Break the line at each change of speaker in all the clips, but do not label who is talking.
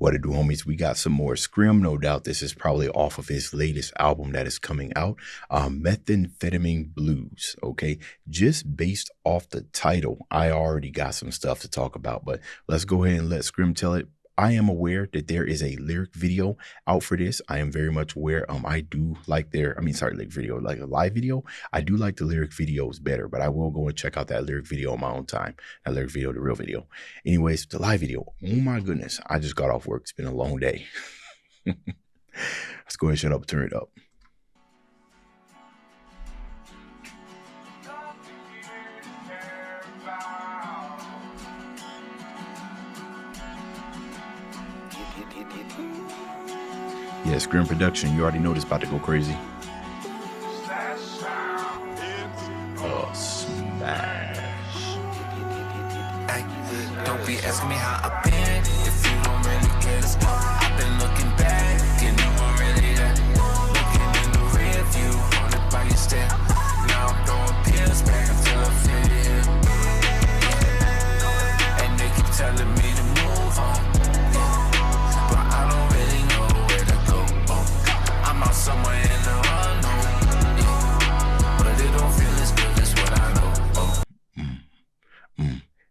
What it do, homies? We got some more Scrim. No doubt this is probably off of his latest album that is coming out, Methamphetamine Blues. Okay, just based off the title, I already got some stuff to talk about, but let's go ahead and let Scrim tell it. I am aware that there is a lyric video out for this. I am very much aware. I do like lyric video, like a live video. I do like the lyric videos better, but I will go and check out that lyric video on my own time. That lyric video, the real video. Anyways, the live video. Oh my goodness. I just got off work. It's been a long day. Let's go ahead and shut up and turn it up. Yeah, Scrim production. You already know this about to go crazy. Oh, smash.
Ay, don't be asking me how I've been if you don't really care. I've been looking back and you weren't really there. Looking in the rear view, haunted by your stare. Now I'm throwing pills back until I feel you here. And they keep telling me to move on, but I don't really know where to go. I'm out somewhere in the unknown, but it don't feel as good as what I know.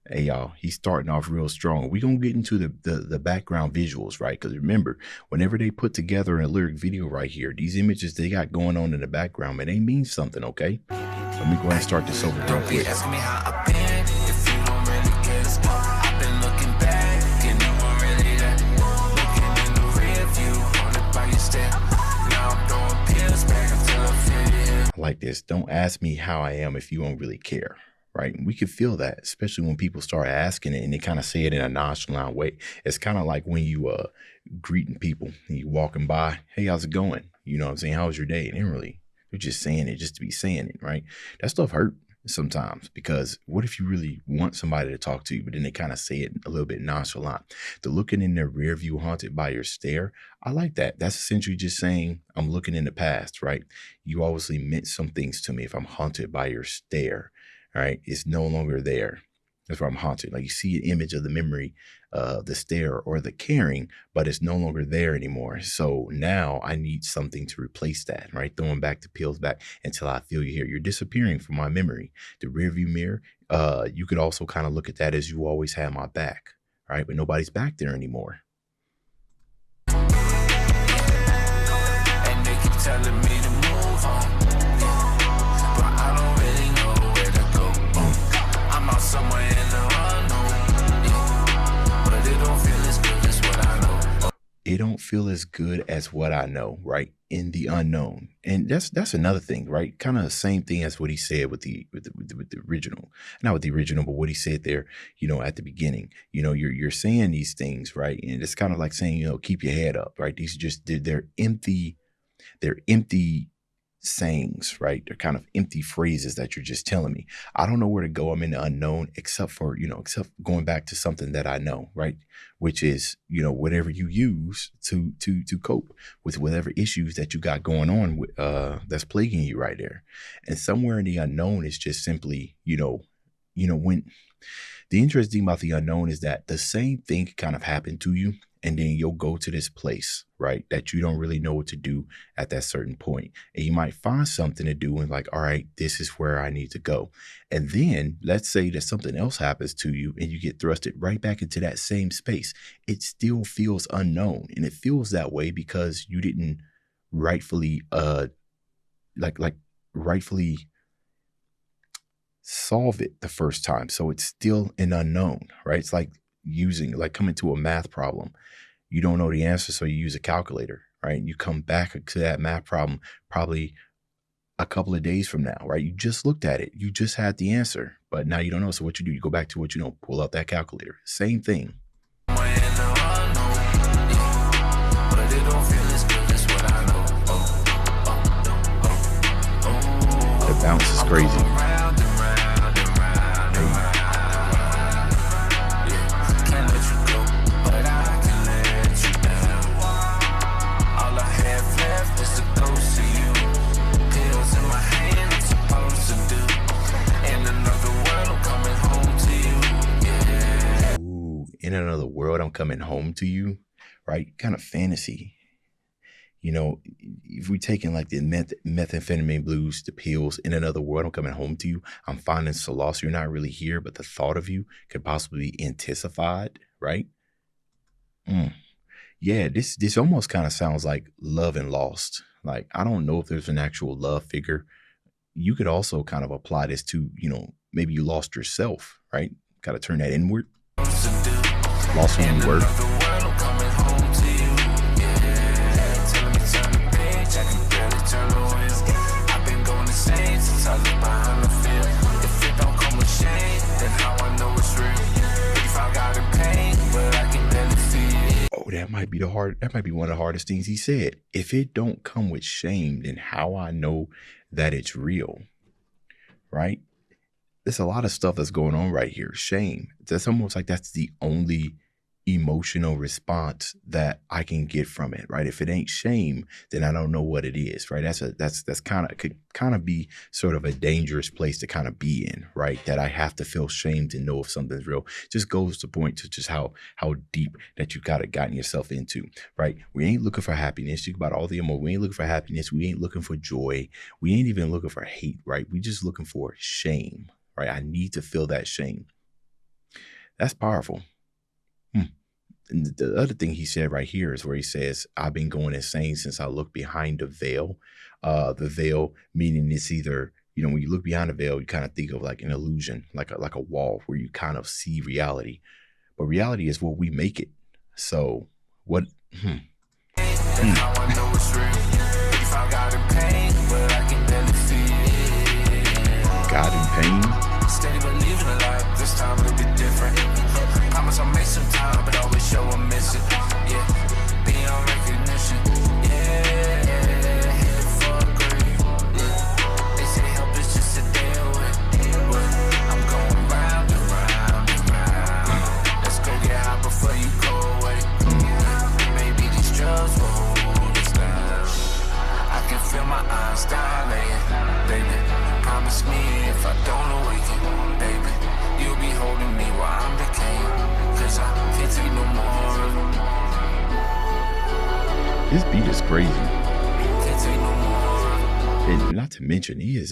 Hey y'all, he's starting off real strong. We're gonna get into the background visuals, right? Because remember, whenever they put together a lyric video right here, these images they got going on in the background, man, they mean something, okay? Let me go ahead and start this over real quick.
Ask me how I've been if you don't really care. I've been looking back and you weren't really there. Looking in the rear view, haunted by your stare. Now I'm throwing pills back until I feel you here.
I like this. Don't ask me how I am if you don't really care. Right. We could feel that, especially when people start asking it and they kind of say it in a nonchalant way. It's kind of like when you greeting people and you walking by. Hey, how's it going? You know what I'm saying? How was your day? And they're just saying it just to be saying it. Right. That stuff hurt sometimes, because what if you really want somebody to talk to you, but then they kind of say it a little bit nonchalant? The looking in their rear view, haunted by your stare. I like that. That's essentially just saying I'm looking in the past. Right. You obviously meant some things to me if I'm haunted by your stare. All right, it's no longer there. That's why I'm haunted. Like you see an image of the memory, the stare or the caring, but it's no longer there anymore. So now I need something to replace that, right? Throwing back the pills back until I feel you here. You're disappearing from my memory. The rearview mirror, you could also kind of look at that as you always had my back, right? But nobody's back there anymore.
And they keep telling me to move on. Somewhere in the unknown, but it don't feel as good as what I know.
It don't feel as good as what I know, right? In the unknown. And that's another thing, right? Kind of the same thing as what he said with the original, not with the original, but what he said there, you know, at the beginning. You know, you're saying these things, right? And it's kind of like saying, you know, keep your head up, right? These are just they're empty sayings, right? They're kind of empty phrases that you're just telling me. I don't know where to go. I'm in the unknown, except going back to something that I know, right? Which is, you know, whatever you use to cope with whatever issues that you got going on with, that's plaguing you right there. And somewhere in the unknown is just simply, when the interesting thing about the unknown is that the same thing kind of happened to you. And then you'll go to this place, right, that you don't really know what to do at that certain point. And you might find something to do and like, all right, this is where I need to go. And then let's say that something else happens to you and you get thrusted right back into that same space. It still feels unknown. And it feels that way because you didn't rightfully, rightfully solve it the first time. So it's still an unknown, right? It's like coming to a math problem. You don't know the answer, so you use a calculator, right? You come back to that math problem probably a couple of days from now, right? You just looked at it. You just had the answer, but now you don't know. So what you do, you go back to what you know, pull out that calculator. Same thing.
But it don't feel as good as what I know.
The bounce is crazy. In another world, I'm coming home to you. right? Kind of fantasy. You know, if we taking like the methamphetamine blues, the pills, in another world, I'm coming home to you. I'm finding solace. You're not really here, but the thought of you could possibly be intensified, right? Mm. Yeah, this almost kind of sounds like love and lost. Like I don't know if there's an actual love figure. You could also kind of apply this to, maybe you lost yourself, right? Got to turn that inward. Lost who you were. Oh, that might be one of the hardest things he said. If it don't come with shame, then how I know that it's real, right? There's a lot of stuff that's going on right here. Shame. That's almost like that's the only emotional response that I can get from it, right? If it ain't shame, then I don't know what it is, right? That's kind of could kind of be sort of a dangerous place to kind of be in, right? That I have to feel shame to know if something's real. Just goes to point to just how deep that you gotten yourself into, right? We ain't looking for happiness. Think about all the emotion. We ain't looking for happiness. We ain't looking for joy. We ain't even looking for hate, right? We just looking for shame, right? I need to feel that shame. That's powerful. And the other thing he said right here is where he says, I've been going insane since I looked behind the veil. The veil meaning it's either, when you look behind the veil, you kind of think of like an illusion, like a wall where you kind of see reality. But reality is what we make it. So what? God in pain? Steady believing a lot, this time it'll be different. Promise I'll make some time, but always show I'm missing. Yeah, beyond recognition. Yeah, headed for great. Yeah, they say help is just a day away. I'm going round and round and round. Let's go get high before you go away. Maybe these drugs will hold us down. I can feel my eyes dilating, baby. Promise me if I don't awaken, baby, you'll be holding me while I'm decaying. Cause I can't take no more. This beat is crazy. Can't take no more. And not to mention, he is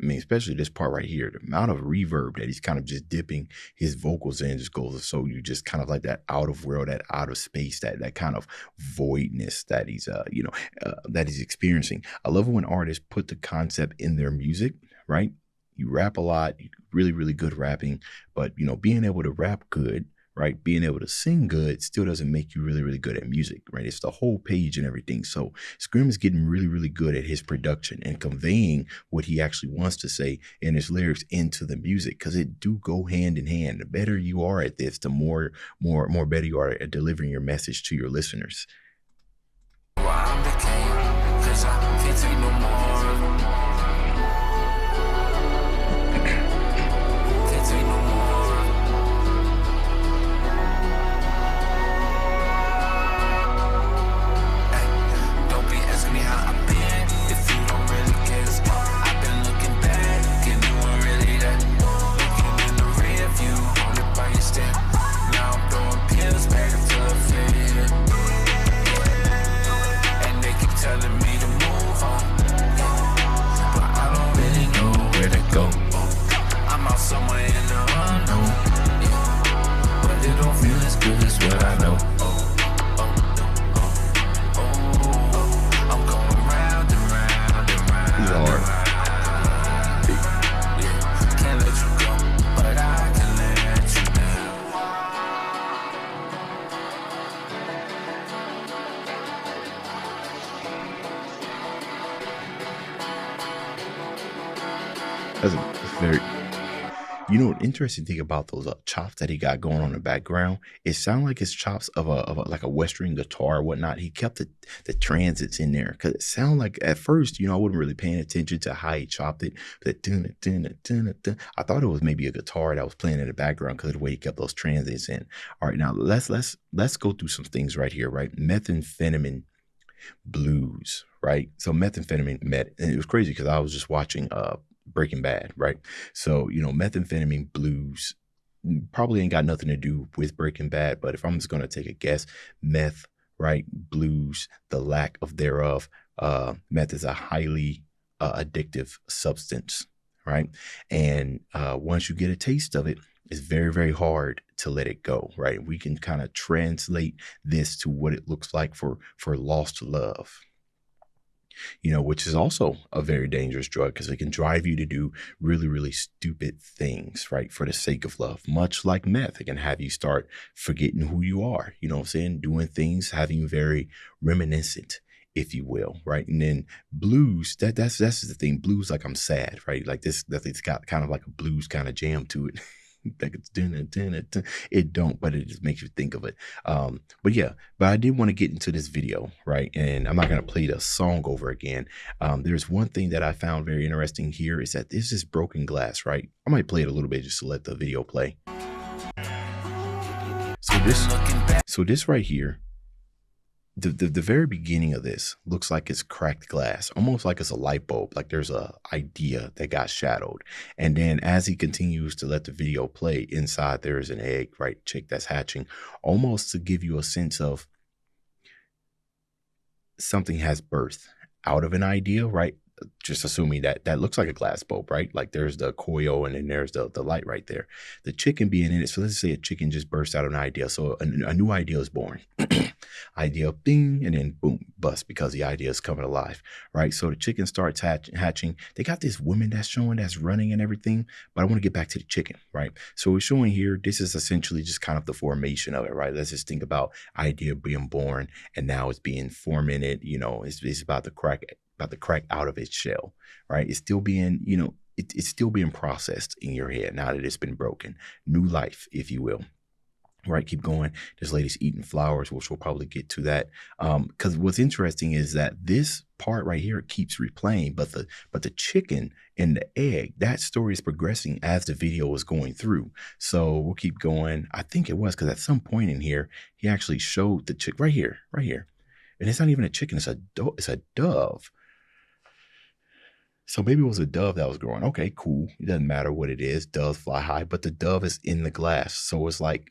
especially this part right here, the amount of reverb that he's kind of just dipping his vocals in just goes to show you just kind of like that out of world, that out of space, that kind of voidness that he's that he's experiencing. I love it when artists put the concept in their music, right? You rap a lot, really, really good rapping, but being able to rap good, right? Being able to sing good still doesn't make you really, really good at music, right? It's the whole page and everything. So Scrim is getting really, really good at his production and conveying what he actually wants to say in his lyrics into the music, because it do go hand in hand. The better you are at this, the more better you are at delivering your message to your listeners. Well, I'm the king, 'cause I can't take no more. That's very, interesting thing about those chops that he got going on in the background. It sounded like his chops of a like a Western guitar or whatnot. He kept the transits in there because it sounded like at first, I wasn't really paying attention to how he chopped it. But I thought it was maybe a guitar that was playing in the background because of the way he kept those transits in. All right, now let's go through some things right here, right? Methamphetamine blues, right? So methamphetamine and it was crazy because I was just watching Breaking Bad, right? So, methamphetamine blues probably ain't got nothing to do with Breaking Bad, but if I'm just gonna take a guess, meth, right? Blues, the lack of thereof. Meth is a highly addictive substance, right? And once you get a taste of it, it's very, very hard to let it go, right? We can kind of translate this to what it looks like for lost love, which is also a very dangerous drug because it can drive you to do really, really stupid things, right? For the sake of love, much like meth, it can have you start forgetting who you are, you know what I'm saying? Doing things, having you very reminiscent, if you will, right? And then blues, that's the thing. Blues, like I'm sad, right? Like that it's got kind of like a blues kind of jam to it. Like it's it don't, but it just makes you think of it. But yeah, but I did want to get into this video, right? And I'm not gonna play the song over again. There's one thing that I found very interesting here is that this is broken glass, right? I might play it a little bit just to let the video play. So this right here, the very beginning of this looks like it's cracked glass, almost like it's a light bulb, like there's a idea that got shadowed. And then as he continues to let the video play, inside there is an egg, right? Chick that's hatching, almost to give you a sense of something has birth out of an idea, right? Just assuming that looks like a glass bulb, right? Like there's the coil and then there's the light right there. The chicken being in it. So let's say a chicken just bursts out of an idea. So a new idea is born. Idea bing, and then boom, bust because the idea is coming alive, right? So the chicken starts hatching. They got this woman that's showing that's running and everything, but I want to get back to the chicken, right? So we're showing here, this is essentially just kind of the formation of it, right? Let's just think about idea being born and now it's being fermented, it's about to crack out of its shell, right? It's still being, it's still being processed in your head now that it's been broken. New life, if you will. Right, keep going. This lady's eating flowers, which we'll probably get to that. Because what's interesting is that this part right here keeps replaying, but the chicken and the egg, that story is progressing as the video is going through. So we'll keep going. I think it was because at some point in here, he actually showed the chick right here, and it's not even a chicken; it's a dove. So maybe it was a dove that was growing. Okay, cool. It doesn't matter what it is. Doves fly high, but the dove is in the glass, so it's like.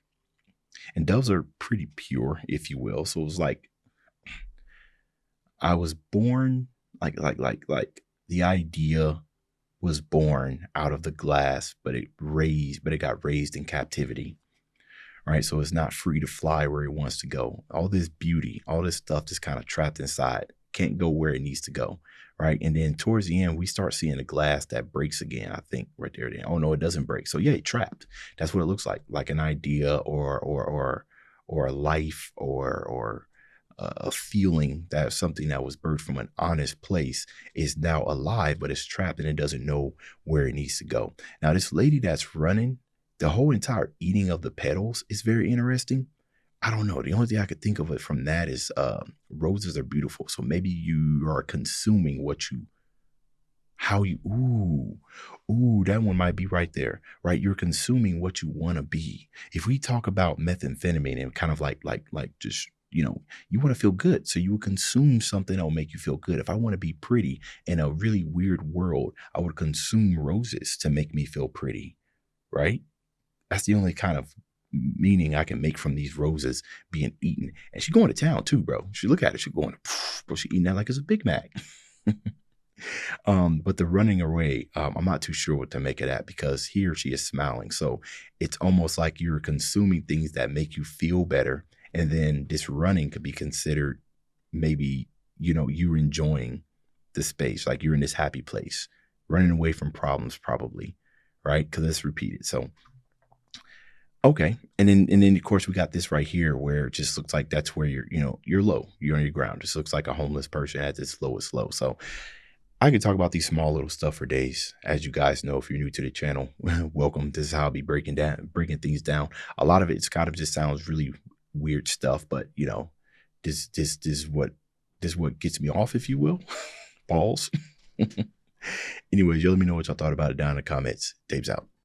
And doves are pretty pure, if you will. So it was like I was born, like the idea was born out of the glass, but it got raised in captivity. Right. So it's not free to fly where it wants to go. All this beauty, all this stuff just kind of trapped inside, can't go where it needs to go. Right. And then towards the end, we start seeing the glass that breaks again, I think right there. Then, oh, no, it doesn't break. So, yeah, it trapped. That's what it looks like an idea or a life or a feeling that something that was birthed from an honest place is now alive, but it's trapped and it doesn't know where it needs to go. Now, this lady that's running, the whole entire eating of the petals is very interesting. I don't know. The only thing I could think of it from that is roses are beautiful. So maybe you are consuming that one might be right there, right? You're consuming what you want to be. If we talk about methamphetamine and kind of like just, you want to feel good. So you would consume something that will make you feel good. If I want to be pretty in a really weird world, I would consume roses to make me feel pretty, right? That's the only kind of meaning I can make from these roses being eaten. And she's going to town too, bro. She look at it, she's going, bro, she eating that like it's a Big Mac. But the running away, I'm not too sure what to make of that because here she is smiling. So it's almost like you're consuming things that make you feel better. And then this running could be considered maybe, you're enjoying the space, like you're in this happy place, running away from problems probably, right? Because it's repeated. So okay. And then of course we got this right here where it just looks like that's where you're low. You're on your ground. Just looks like a homeless person at its lowest low. So I could talk about these small little stuff for days. As you guys know, if you're new to the channel, welcome. This is how I'll be breaking things down. A lot of it's kind of just sounds really weird stuff, but this is what gets me off, if you will. Balls. Anyways, you let me know what y'all thought about it down in the comments. Dave's out.